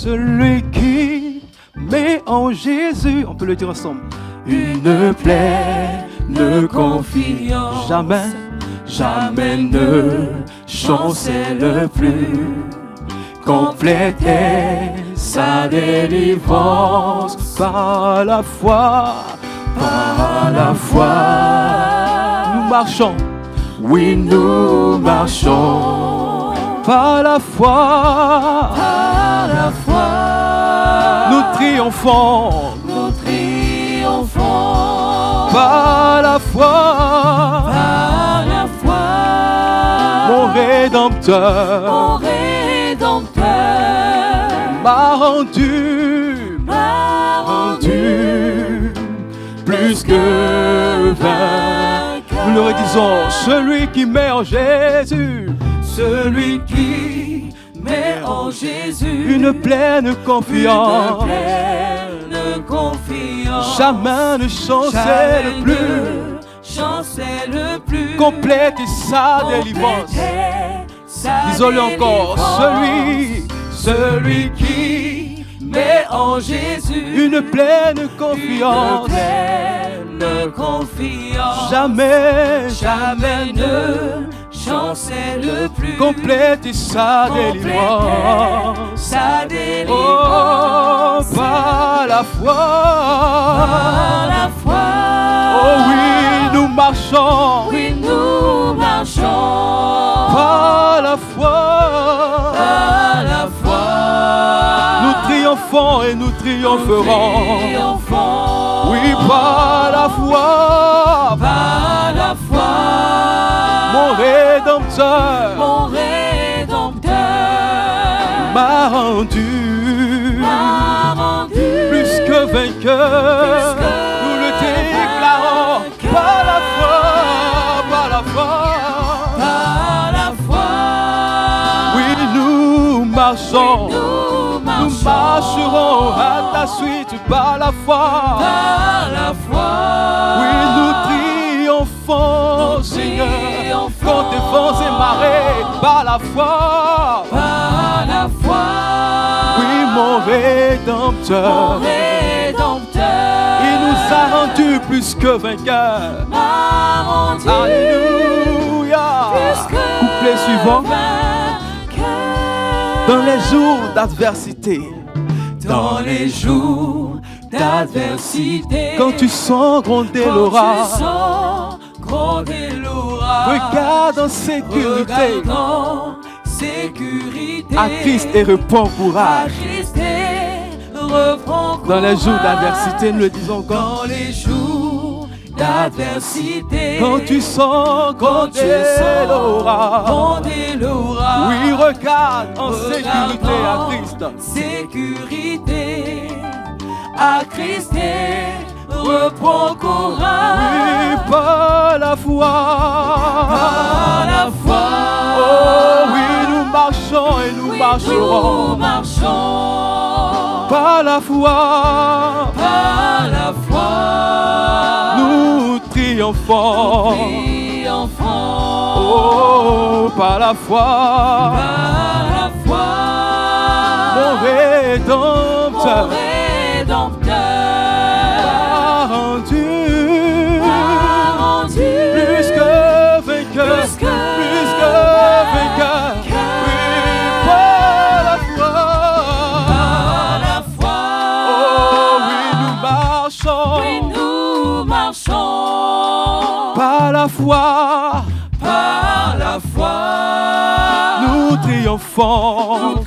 Celui qui met en Jésus, on peut le dire ensemble, une pleine confiance. Jamais, jamais ne chancelle plus. Complète est sa délivrance par la foi, par la foi. Nous marchons, oui nous marchons par la foi, par la foi. Nous triomphons, nous triomphons par la foi, par la foi. Mon Rédempteur, mon Rédempteur m'a rendu plus que vainqueur. Nous le redisons, celui qui met en Jésus, celui qui met en Jésus une pleine confiance, jamais ne chancelle plus, complète sa délivrance. Disons-le encore, celui qui met en Jésus une pleine confiance, jamais ne chancelle plus, complète sa délivrance. Oh, par la foi, oh oui, nous marchons, par la foi, nous triomphons et nous triompherons. Oui, par la foi, mon Rédempteur m'a rendu plus que vainqueur. Nous le déclarons par la foi, par la foi. Oui, nous marchons, nous marcherons à ta suite par la foi. Oui, nous triomphons, Seigneur, contre les vents et marées par la foi. Oui, mon Rédempteur, il nous a rendus plus que vainqueurs. Alléluia. Couplet suivant. Dans les jours d'adversité, quand tu sens gronder l'orage, regarde en sécurité, à Christ et reprends courage. Dans les jours d'adversité, nous le disons encore. Quand tu sens gronder l'orage, oui, regarde en sécurité à Christ et reprends courage. Oui, par la foi, oh oui, nous marchons et nous marcherons. Par la foi, nous triomphons. Oh, par la foi, mon Rédempteur m'a rendu plus que vainqueur. Oui, par la foi, oh oui, nous marchons. Par la foi, nous triomphons.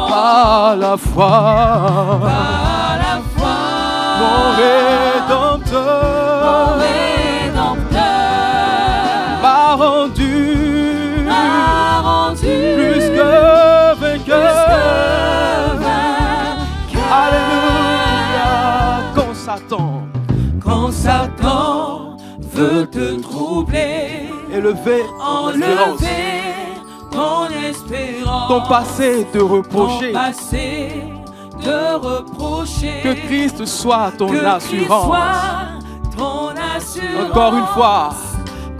Par la foi, mon Rédempteur m'a rendu plus que vainqueur. Alléluia. Quand Satan veut te troubler, enlever ton espérance, ton passé te reprocher, que Christ soit ton assurance. Encore une fois,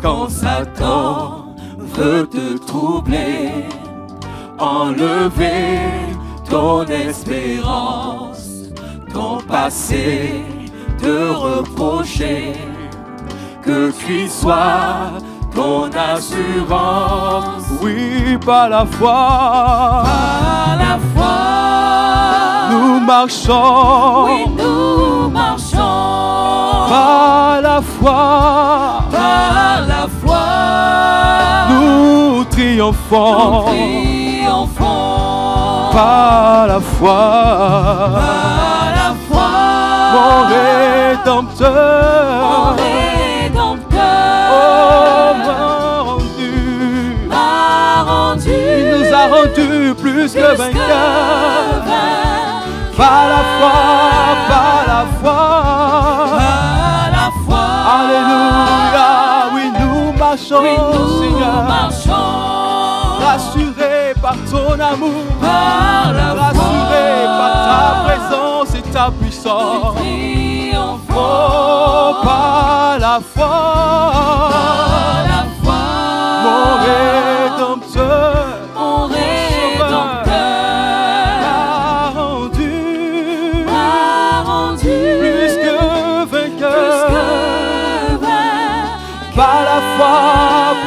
quand Satan veut te troubler, enlever ton espérance, ton passé te reprocher, que Christ soit ton assurance. Oui, par la foi, Par la foi, nous marchons. oui, nous marchons. Par la foi, Par la foi, nous triomphons. Par la foi, Par la foi, mon Rédempteur, mon Rédempteur m'a rendu. Il nous a rendu plus que vainqueurs. Par la foi, par la foi, Par la foi, alléluia. Oui, nous marchons, oui, nous Seigneur, marchons. rassurés par ton amour, Par la rassurés foi, par ta présence et ta puissance. triomphons. Oh, par la foi, Par la foi, mon Rédempteur, mon Rédempteur m'a rendu plus que vainqueur. Par la foi,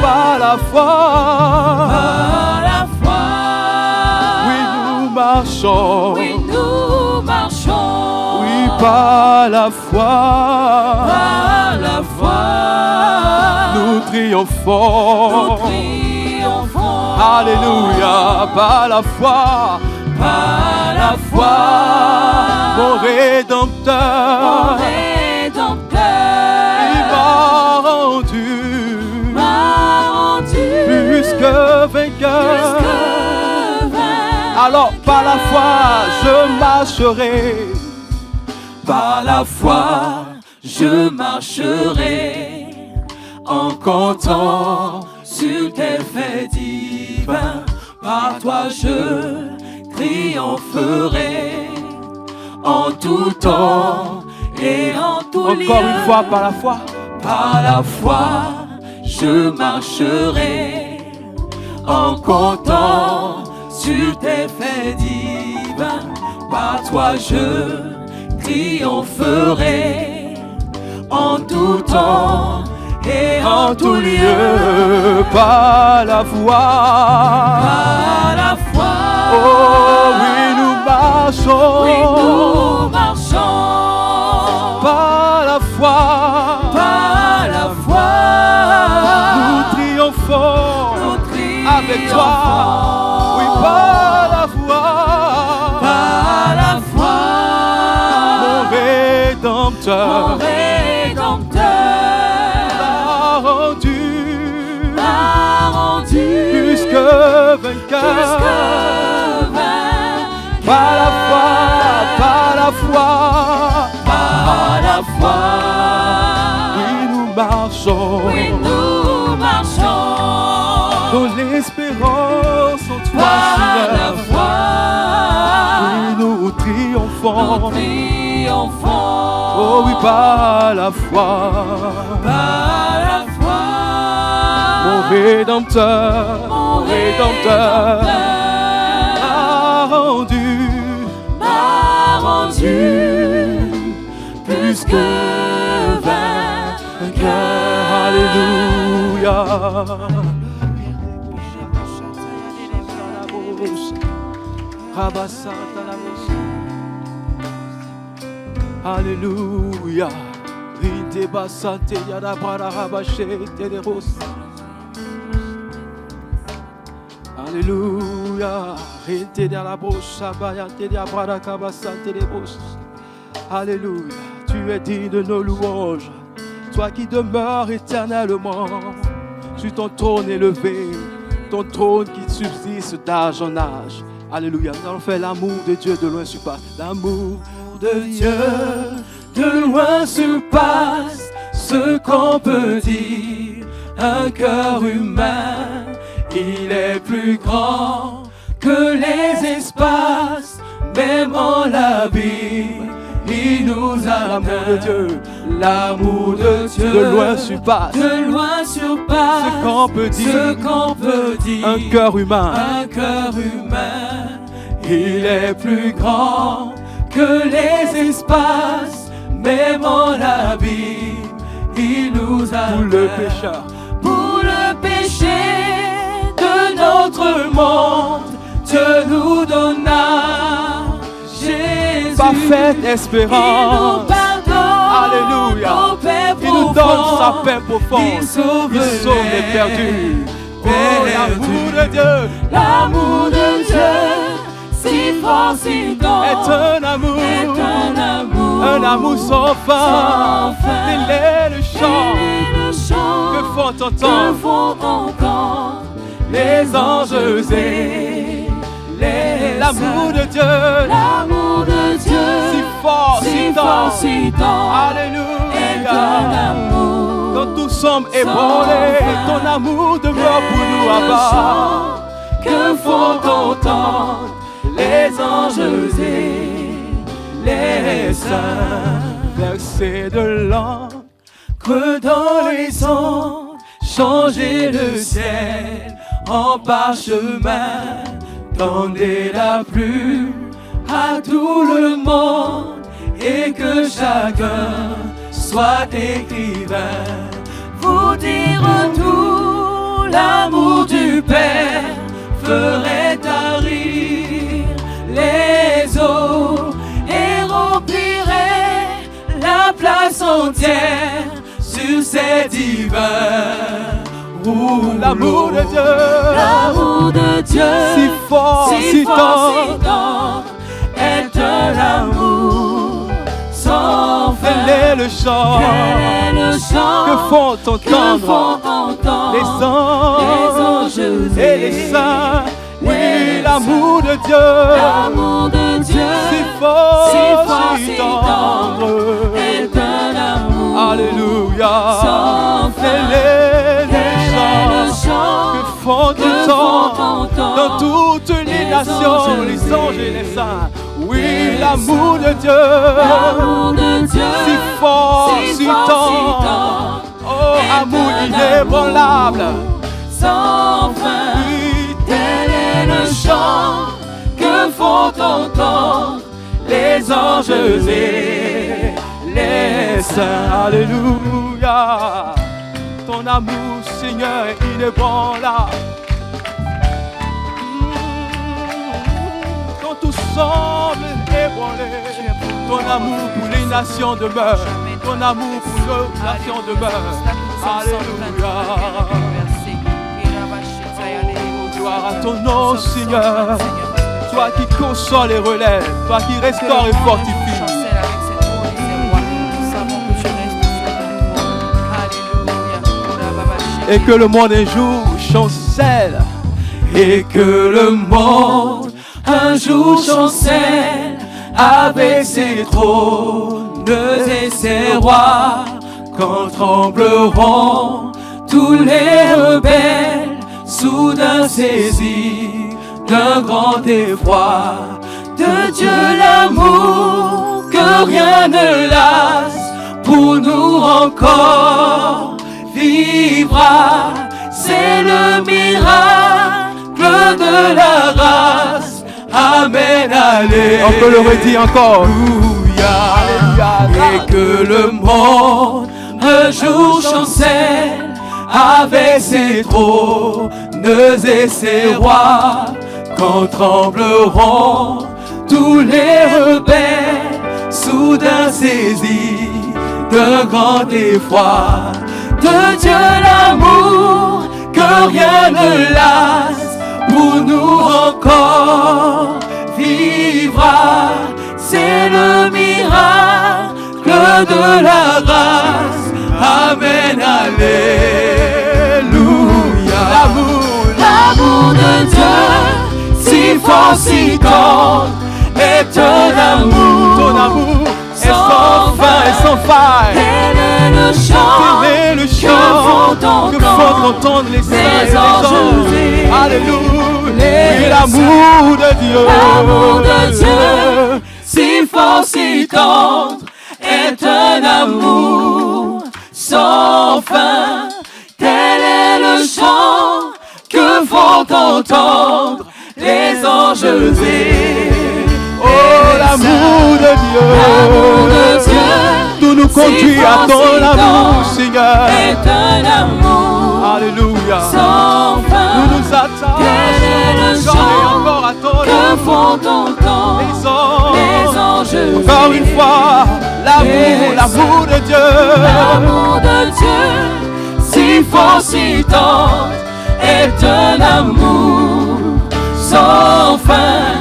par la foi, Par la foi, oui, nous marchons. oui, nous marchons. Oui, par la foi, Par la foi, nous triomphons. nous triomphons. Alléluia, par la foi, Par la foi, mon mon Rédempteur, Rédempteur il m'a rendu plus que vainqueur. Alors par la foi, je marcherai. Par la foi, je marcherai en comptant sur tes faits divins. Par toi, je triompherai en tout temps et en tout lieu. Encore une fois, par la foi. Par la foi, je marcherai en comptant sur tes faits divins. Par toi, je triompherai en tout temps et en tout lieu. Par la foi, Par la foi, oh oui, nous marchons. oui, nous marchons. Par la foi, Par la foi, nous triomphons. nous Avec toi, oui, par la foi, Par la foi, mon Rédempteur mon Rédempteur m'a rendu plus que vainqueur. Par la foi, par la foi, Par la foi, oui, nous marchons. oui, nous marchons. Dans l'espérance en toi, Par la Seigneur, foi, oui, nous triomphons. nous triomphons. Oh oui, par la foi, Par la foi, mon Rédempteur, mon Rédempteur m'a rendu plus que vainqueur. Alléluia. Alléluia. Alléluia. Alléluia. Tu es digne de nos louanges. Toi qui demeures éternellement sur ton trône élevé, ton trône qui subsiste d'âge en âge. Alléluia. Nous allons faire l'amour de Dieu de loin surpasse. L'amour de Dieu de loin surpasse ce qu'on peut dire. Un cœur humain, il est plus grand que les espaces, même en l'abîme. Il nous a l'amour de Dieu, l'amour de Dieu de loin surpasse dépasse ce qu'on peut dire. Un cœur humain. Il est plus grand que les espaces, même en abîme, il nous a Pour le pécheur. Pour le péché de notre monde, Dieu nous donna Jésus. Parfaite espérance. Alléluia. Il nous donne sa paix profonde. Il sauve les perdus. Oh, l'amour de Dieu. L'amour de Dieu, si fort, si grand, est un amour sans fin. Il est le chant que font entendre les anges et l'amour de Dieu, si fort, si tendre. Alléluia. Quand nous sommes ébranlés, ton amour demeure pour nous abat. Que font entendre les anges et les saints. Verser de l'encre dans les ondes, changer le ciel en parchemin, tendez la plume à tout le monde et que chacun soit écrivain. Vous dire tout l'amour du Père ferait tarir les eaux et remplirait la place entière sur ces divins. L'amour de Dieu, si fort, si tendre, est un amour sans fin. Quel est le chant que font entendre les anges et les saints. Oui, l'amour de Dieu, si fort, si tendre, est un amour. Alléluia. Sans fin. Quel est le chant que font entendre dans toutes les nations, les anges et les saints. Oui, l'amour de Dieu, si fort, si tendre. Oh, amour inébranlable, sans fin. Oui, tel est le chant que font entendre les anges et les saints. Alléluia. Ton amour, Seigneur, est inébranlable. Quand tout semble ébranlé, ton amour pour les nations demeure. Ton amour pour nos nations demeure. Alléluia. Gloire à ton nom, Seigneur. Toi qui consoles et relèves, toi qui restaures et fortifies. Et que le monde un jour chancelle. Et que le monde un jour chancelle avec ses trônes et ses rois. Quand trembleront tous les rebelles, soudain saisis d'un grand effroi. De Dieu l'amour que rien ne lasse, pour nous encore vivra. C'est le miracle de la grâce. Amen, alléluia. On peut le redire encore. Et que le monde un jour chancelle avec ses trônes et ses rois. Quand trembleront tous les rebelles, soudain saisis d'un grand effroi. De Dieu l'amour que rien ne lasse, pour nous encore vivra. C'est le miracle de la grâce. Amen, alléluia. L'amour de Dieu, si fort, si tendre, est un amour. Ton amour est sans fin et sans faille. Quel est le chant que font entendre les saints et les anges. Alléluia. Oui, l'amour de Dieu, si fort, si tendre, est un amour sans fin. Tel est entendre les anges aimer. Oh, l'amour de Dieu. L'amour de Dieu. Tout nous conduit à ton amour, Seigneur. Est un amour. Alléluia. Sans fin. Nous nous attachons Quel est le encore à ton que amour. font entendre les anges. Encore une fois, l'amour de Dieu. L'amour de Dieu, si fort, si tendre, est un amour sans fin.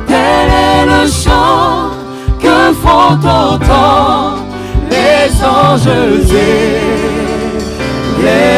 Tel est le chant que font entendre les anges et les